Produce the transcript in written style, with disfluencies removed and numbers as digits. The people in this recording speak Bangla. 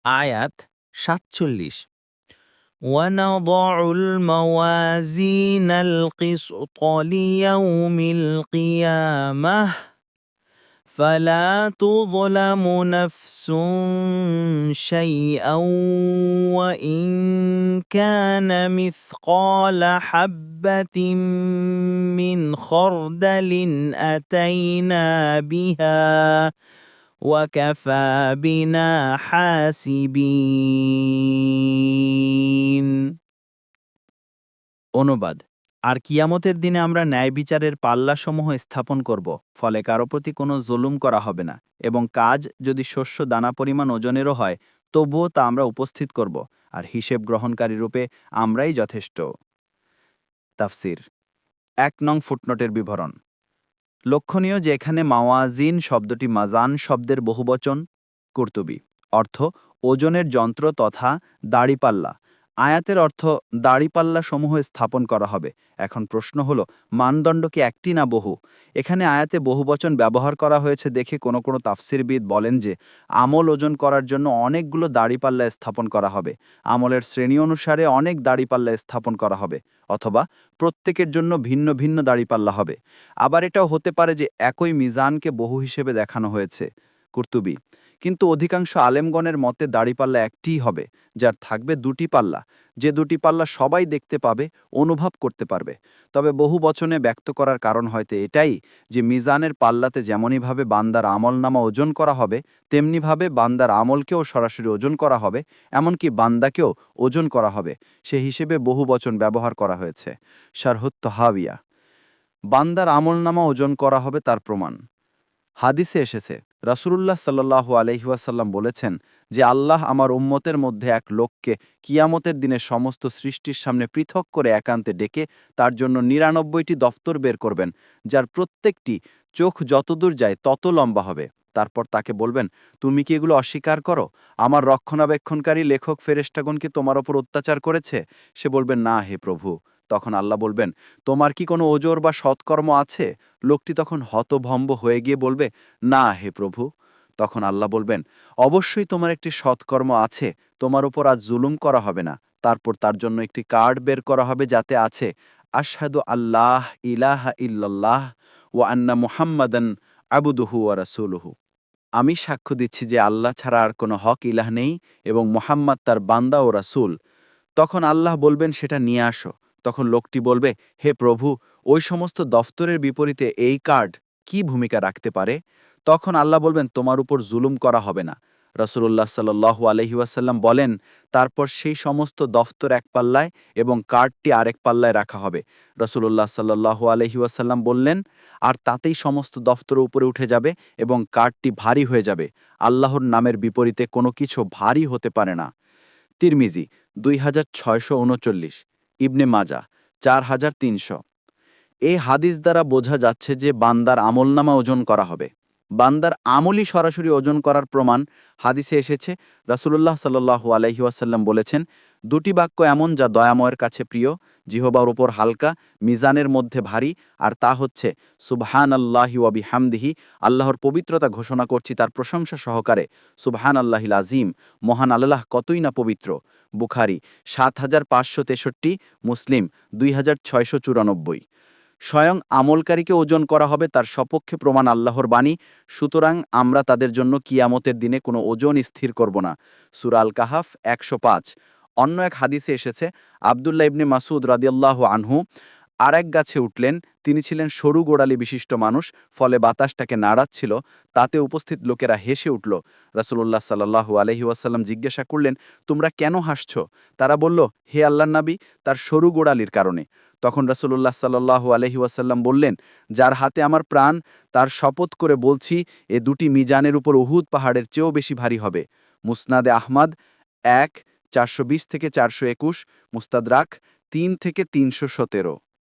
আয়াত ৪৭। ونضع الموازين القسط ليوم القيامة فلا تظلم نفس شيئا وإن كان مثقال حبة من خردل أتينا بها وكفى بنا حاسبين। অনুবাদ। আর কিয়ামতের দিনে আমরা ন্যায় বিচারের পাল্লাসমূহ স্থাপন করব, ফলে কারো প্রতি কোনো জুলুম করা হবে না, এবং কাজ যদি শস্য দানা পরিমাণ ওজনেরও হয় তবুও তা আমরা উপস্থিত করব, আর হিসেব গ্রহণকারী রূপে আমরাই যথেষ্ট। তাফসির। ১ নং ফুটনোটের বিবরণ। লক্ষণীয় যে এখানে মাওয়াজিন শব্দটি মাজান শব্দের বহুবচন। কুরতুবী। অর্থ ওজনের যন্ত্র তথা দাড়িপাল্লা। আয়াতের অর্থ দাড়িপাল্লা সমূহ স্থাপন করা হবে। এখন প্রশ্ন হলো, মানদণ্ড কি একটি না বহু? এখানে আয়াতে বহুবচন ব্যবহার করা হয়েছে দেখে কোনো কোনো তাফসিরবিদ বলেন যে আমল ওজন করার জন্য অনেকগুলো দাড়িপাল্লা স্থাপন করা হবে, আমলের শ্রেণী অনুসারে অনেক দাড়িপাল্লা স্থাপন করা হবে, অথবা প্রত্যেকের জন্য ভিন্ন ভিন্ন দাড়িপাল্লা হবে। আবার এটাও হতে পারে যে একই মিজানকে বহু হিসেবে দেখানো হয়েছে। কুরতুবী। কিন্তু অধিকাংশ আলেমগণের মতে দাড়িপাল্লা একটিই হবে, যার থাকবে দুটি পাল্লা, যে দুটি পাল্লা সবাই দেখতে পাবে, অনুভব করতে পারবে। তবে বহু বচনে ব্যক্ত করার কারণ হয়তো এটাই যে মিজানের পাল্লাতে যেমনইভাবে বান্দার আমলনামা ওজন করা হবে, তেমনিভাবে বান্দার আমলকেও সরাসরি ওজন করা হবে, এমনকি বান্দাকেও ওজন করা হবে, সে হিসেবে বহু বচন ব্যবহার করা হয়েছে। শারহুত তহাবিয়া। বান্দার আমলনামা ওজন করা হবে তার প্রমাণ। হাদিসে এসেছে, রাসূলুল্লাহ সাল্লাল্লাহু আলাইহি ওয়াসাল্লাম বলেছেন যে আল্লাহ আমার উম্মতের মধ্যে এক লোককে কিয়ামতের দিনে সমস্ত সৃষ্টির সামনে পৃথক করে একান্তে ডেকে তার জন্য ৯৯টি দফতর বের করবেন, যার প্রত্যেকটি চোখ যতদূর যায় তত লম্বা হবে। তারপর তাকে বলবেন, তুমি কি এগুলো অস্বীকার করো? আমার রক্ষণাবেক্ষণকারী লেখক ফেরেশতাগণ কি তোমার ওপর অত্যাচার করেছে? সে বলবেন, না হে প্রভু। তখন আল্লাহ বলবেন, তোমার কি কোনো ওজর বা সৎকর্ম আছে? লোকটি তখন হতভম্ব হয়ে গিয়ে বলবে, না হে প্রভু। তখন আল্লাহ বলবেন, অবশ্যই তোমার একটি সৎকর্ম আছে, তোমার উপর আজ জুলুম করা হবে না। তারপর তার জন্য একটি কার্ড বের করা হবে যাতে আছে, আশহাদু আল্লাহ ইলাহা ইল্লাল্লাহ ওয়া আন্না মুহাম্মাদান আবদুহু ওয়া রাসূলুহু। আমি সাক্ষ্য দিচ্ছি যে আল্লাহ ছাড়া আর কোনো হক ইলাহ নেই এবং মুহাম্মদ তার বান্দা ও রাসূল। তখন আল্লাহ বলবেন, সেটা নিয়ে আসো। তখন লোকটি বলবে, হে প্রভু, ওই সমস্ত দফতরের বিপরীতে এই কার্ড কি ভূমিকা রাখতে পারে? তখন আল্লাহ বলবেন, তোমার উপর জুলুম করা হবে না। রাসূলুল্লাহ সাল্লাল্লাহু আলাইহি ওয়াসাল্লাম বলেন, তারপর সেই সমস্ত দফতর এক পাল্লায় এবং কার্ডটি আরেক পাল্লায় রাখা হবে। রাসূলুল্লাহ সাল্লাল্লাহু আলাইহি ওয়াসাল্লাম বললেন, আর তাতেই সমস্ত দফতর উপরে উঠে যাবে এবং কার্ডটি ভারী হয়ে যাবে। আল্লাহর নামের বিপরীতে কোনো কিছু ভারী হতে পারে না। তিরমিজি ২৬৩৯, ইবনে মাজাহ ৪৩০০। এই হাদিস দ্বারা বোঝা যাচ্ছে যে বান্দার আমলনামা ওজন করা হবে। বান্দার আমলই সরাসরি ওজন করার প্রমাণ হাদিসে এসেছে। রাসূলুল্লাহ সাল্লাল্লাহু আলাইহি ওয়াসাল্লাম বলেছেন, দুটি বাক্য এমন যা দয়াময়ের কাছে প্রিয়, জিহবার উপর হালকা, মিজানের মধ্যে ভারী, আর তা হচ্ছে সুবহানাল্লাহি ওয়া বিহামদিহি, আল্লাহর পবিত্রতা ঘোষণা করছি তার প্রশংসা সহকারে, সুবহানাল্লাহিল আযীম, মহান আল্লাহ কতই না পবিত্র। বুখারী ৭৫৬৩, মুসলিম ২৬৯৪। স্বয়ং আমলকারীকে ওজন করা হবে তার সপক্ষে প্রমাণ আল্লাহর বাণী। সুতরাং আমরা তাদের জন্য কিয়ামতের দিনে কোনো ওজন স্থির করব না। সূরা আল কাহাফ ১০৫। অন্য এক হাদিসে এসেছে, আব্দুল্লাহ ইবনে মাসউদ রাদিয়াল্লাহু আনহু আর এক গাছে উঠলেন। তিনি ছিলেন সরু গোড়ালি বিশিষ্ট মানুষ, ফলে বাতাসটাকে নাড়াচ্ছিল। তাতে উপস্থিত লোকেরা হেসে উঠল। রাসূলুল্লাহ সাল্লাল্লাহু আলাইহি ওয়াসাল্লাম জিজ্ঞাসা করলেন, তোমরা কেন হাসছ? তারা বলল, হে আল্লাহর নবী, তার সরু গোড়ালির কারণে। তখন রাসূলুল্লাহ সাল্লাল্লাহু আলাইহি ওয়াসাল্লাম বললেন, যার হাতে আমার প্রাণ, তার শপথ করে বলছি, এ দুটি মিজানের উপর উহুদ পাহাড়ের চেয়েও বেশি ভারী হবে। মুসনাদে আহমদ ১ ৪২০ থেকে ৪২১, মুস্তাদরাক ৩ থেকে ৩১৭।